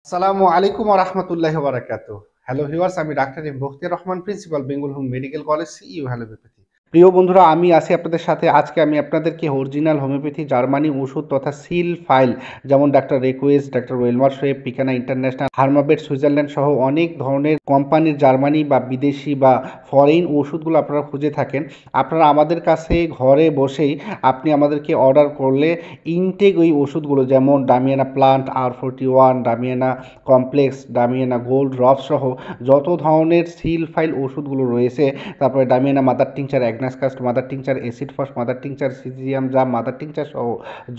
আসসালামু আলাইকুম ওয়া রাহমাতুল্লাহি ওয়া বারাকাতুহু। হ্যালো ভিউয়ার্স, আমি doctor M Bakhtiar Rahman, principal Bengal home medical college, CU homeopathy. প্রিয় বন্ধুরা, আমি আছি আপনাদের সাথে। আজকে আমি আপনাদেরকে অরিজিনাল হোমিওপ্যাথি জার্মানি ওষুধ তথা সিল ফাইল, যেমন doctor Reckeweg, doctor Willmar Schwabe, পিকানা ইন্টারন্যাশনাল, হার্মাবেট সুইজারল্যান্ড সহ অনেক ধরনের কোম্পানির জার্মানি বা বিদেশি বা ফরেন ওষুধগুলো আপনারা খুঁজে থাকেন। আপনারা আমাদের কাছে ঘরে বসেই আপনি আমাদেরকে অর্ডার করলে ইনটেক ওই ওষুধগুলো, যেমন damiana plant, R41, damiana complex, damiana gold drop সহ যত ধরনের সিল ফাইল ওষুধগুলো রয়েছে, তারপরে damiana mother tincture, agnus castus mother tincture, acid phos mother tincture, syzygium জাম মাদার টিংচার সহ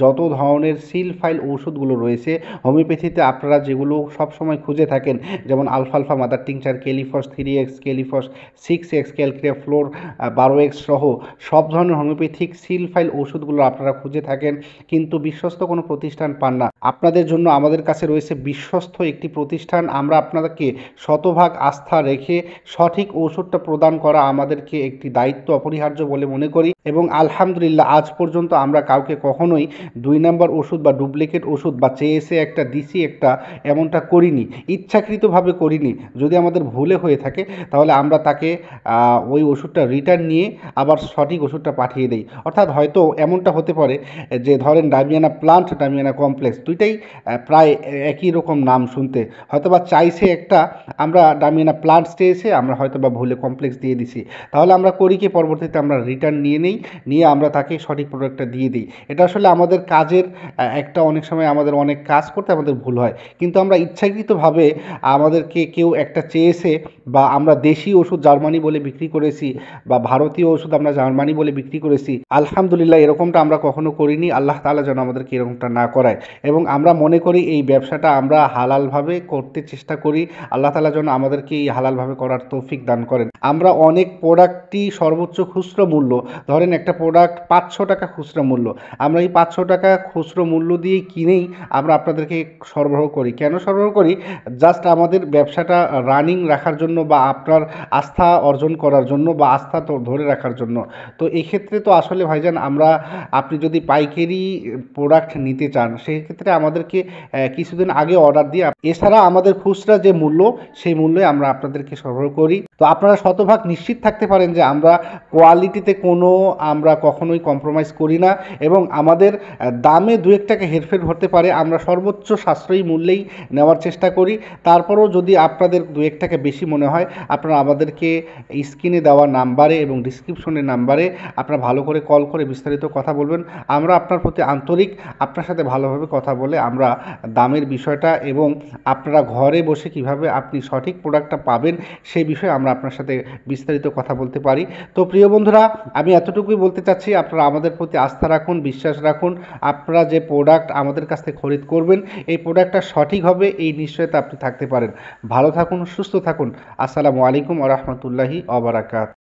যত ধরনের সিল ফাইল ওষুধগুলো রয়েছে হোমিওপ্যাথিতে আপনারা যেগুলো সবসময় খুঁজে থাকেন, যেমন আলফালফা mother tincture, kali phos 3X, kali phos 6X, calcarea fluor 12X সহ সব ধরনের হোমিওপ্যাথিক সিল ফাইল ওষুধগুলো আপনারা খুঁজে থাকেন, কিন্তু বিশ্বস্ত কোনো প্রতিষ্ঠান পান না। আপনাদের জন্য আমাদের কাছে রয়েছে বিশ্বস্ত একটি প্রতিষ্ঠান। আমরা আপনাদেরকে শতভাগ আস্থা রেখে সঠিক ওষুধটা প্রদান করা আমাদেরকে একটি দায়িত্ব অপরিহার্য বলে মনে করি, এবং আলহামদুলিল্লাহ আজ পর্যন্ত আমরা কাউকে কখনোই 2 নম্বর ওষুধ বা ডুপ্লিকেট ওষুধ বা চেয়েছে একটা দিছি একটা, এমনটা করিনি, ইচ্ছাকৃতভাবে করিনি। যদি আমাদের ভুলে হয়ে থাকে তাহলে আমরা তাকে ওই ওষুধটা রিটার্ন নিয়ে আবার সঠিক ওষুধটা পাঠিয়ে দেই। অর্থাৎ হয়তো এমনটা হতে পারে যে ধরেন ডামিয়ানা প্লান্ট, ডামিয়ানা কমপ্লেক্স দুইটাই প্রায় একই রকম নাম শুনতে, হয়তো বা চাইছে একটা, আমরা ডামিয়ানা প্লান্টস চেয়েছে, আমরা হয়তো বা ভুলে কমপ্লেক্স দিয়ে দিছি। তাহলে আমরা করি কি, পরবর্তীতে আমরা রিটার্ন নিয়ে আমরা তাকে সঠিক প্রোডাক্টটা দিয়ে দিই। এটা আসলে আমাদের কাজের একটা, অনেক সময় আমাদের অনেক কাজ করতে আমাদের ভুল হয়, কিন্তু আমরা ইচ্ছাকৃতভাবে আমাদেরকে কেউ একটা চেয়েছে, বা আমরা দেশি ওষুধ জার্মানি বলে বিক্রি করেছি, বা ভারতীয় ওষুধ আমরা জার্মানি বলে বিক্রি করেছি, আলহামদুলিল্লাহ এরকমটা আমরা কখনো করিনি। আল্লাহ তাআলা যেন আমাদেরকে এরকমটা না করায়, এবং আমরা মনে করি এই ব্যবসাটা আমরা হালালভাবে করতে চেষ্টা করি। আল্লাহ তাআলা যেন আমাদেরকে এই হালালভাবে করার তৌফিক দান করেন। আমরা অনেক প্রোডাক্টই সর্বোচ্চ খুচরো মূল্য, ধরেন একটা প্রোডাক্ট 500 টাকা খুচরো মূল্য, আমরা এই 500 টাকা খুচরো মূল্য দিয়ে কিনেই আমরা আপনাদেরকে সরবরাহ করি। কেন সরবরাহ করি? জাস্ট আমাদের ব্যবসাটা রানিং রাখার জন্য, বা আপনার আস্থা অর্জন করার জন্য, বা আস্থা তো ধরে রাখার জন্য। তো এক্ষেত্রে তো আসলে ভাইজান, আপনি যদি পাইকারি প্রোডাক্ট নিতে চান, সেক্ষেত্রে আমাদেরকে কিছুদিন আগে অর্ডার দিয়ে, এছাড়া আমাদের খুচরা যে মূল্য, সেই মূল্যে আমরা আপনাদেরকে সরবরাহ করি। তো আপনারা শতভাগ নিশ্চিত থাকতে পারেন যে আমরা কোয়ালিটিতে আমরা কখনোই কম্প্রোমাইজ করি না, এবং আমাদের দামে 2-1 টাকা হেরফের হতে পারে, আমরা সর্বোচ্চ সাশ্রয়ী মূল্যেই নেওয়ার চেষ্টা করি। তারপরেও যদি আপনাদের 2-1 টাকা বেশি মনে হয়, আপনারা আমাদেরকে স্ক্রিনে দেওয়া নাম্বারে এবং ডিসক্রিপশনের নাম্বারে আপনারা ভালো করে কল করে বিস্তারিত কথা বলবেন। আমরা আপনার প্রতি আন্তরিক, আপনার সাথে ভালোভাবে কথা বলে আমরা দামের বিষয়টা এবং আপনারা ঘরে বসে কিভাবে আপনি সঠিক প্রোডাক্টটা পাবেন, সেই বিষয়ে আমরা আপনার সাথে বিস্তারিত কথা বলতে পারি। তো প্রিয় বন্ধুরা, আমি এতটুকুই বলতে চাচ্ছি, আপনারা আমাদের প্রতি আস্থা রাখুন, বিশ্বাস রাখুন। আপনারা যে প্রোডাক্ট আমাদের কাছ থেকে খরিদ করবেন, এই প্রোডাক্টটা সঠিক হবে, এই নিশ্চয়তা আপনি থাকতে পারেন। ভালো থাকুন, সুস্থ থাকুন। আসসালামু আলাইকুম ওয়া রাহমাতুল্লাহি ওয়া বারাকাতুহু।